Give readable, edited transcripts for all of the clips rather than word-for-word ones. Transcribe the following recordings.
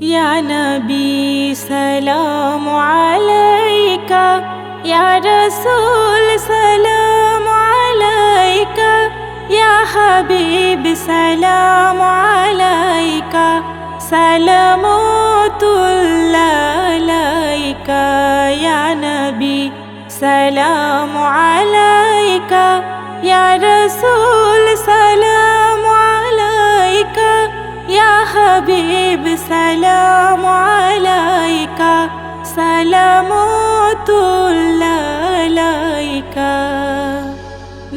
या नबी सलाम अलैका, या रसूल सलाम अलैका, या हबीब सलाम अलैका, सलामुल्लाह अलैका। या नबी सलाम अलैका, या रसूल सलाम अलैका, या हबीब सलाम अलैका, सलामुल्लाह अलैका।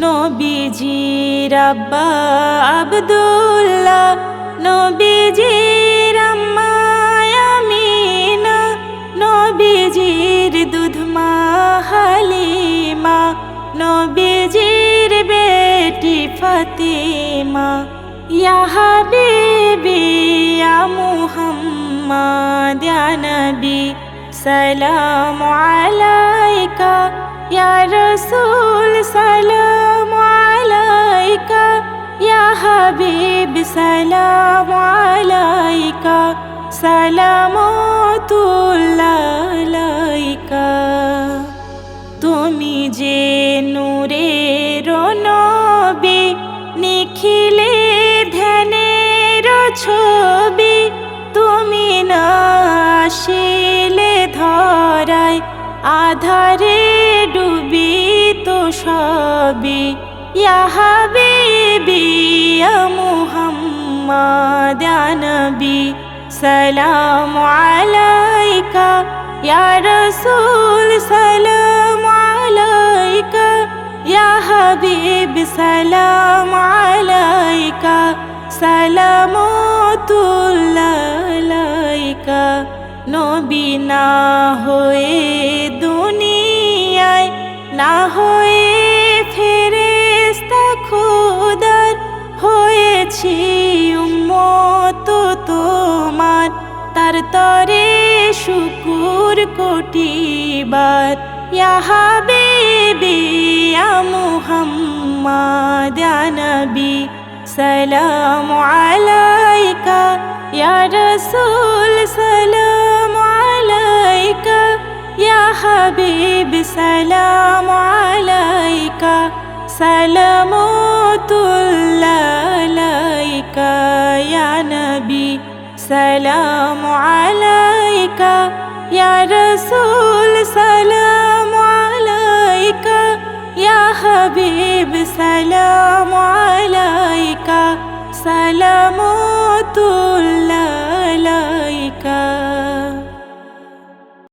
नबीजीर আব্বা আব্দুল্লাহ, নবীজির আম্মা আমিনা, নবীজির দুধমা হালিমা, নবীজির বেটি ফাতিমা। ইয়া হাবিবি ইয়া মুহাম্মদ, ইয়া নবী সালাম আলাইকা, ইয়া রাসূল সালাম আলাইকা, ইয়া হাবিব সালাম আলাইকা, সালামতুল্লাহ আলাইকা। তুমি যে নূরের নবী, নিখিলে ধ্যানের ছবি, তুমি না আসিলে ধরায় আধারে ডুবি তো সবই। ইয়া হাবিবি ইয়া মুহাম্মদ, ইয়া নবী সালাম আলাইকা, ইয়া রাসূল সালাম আলাইকা, ইয়া হাবিব সালাম আলাইকা, সালামতুল্লাহ আলাইকা। নবী না হয়ে দুনিয়ায়, না হয়ে ফেরেশতা খোদার, হয়েছি উম্মত তোমার, তার তরে শুকুর কোটিবার। ইয়া হাবিবি ইয়া মুহাম্মদ, ইয়া নবী সালাম আলাইকা, ইয়া রাসূল সালাম আলাইকা, ইয়া হাবিব সালাম আলাইকা, সালামতুল্লাহ আলাইকা। ইয়া নবী সালাম আলাইকা, ইয়া রাসূল সালাম আলাইকা, ইয়া হাবিব সালাম আলাইকা, সালামতুল্লাহ আলাইকা।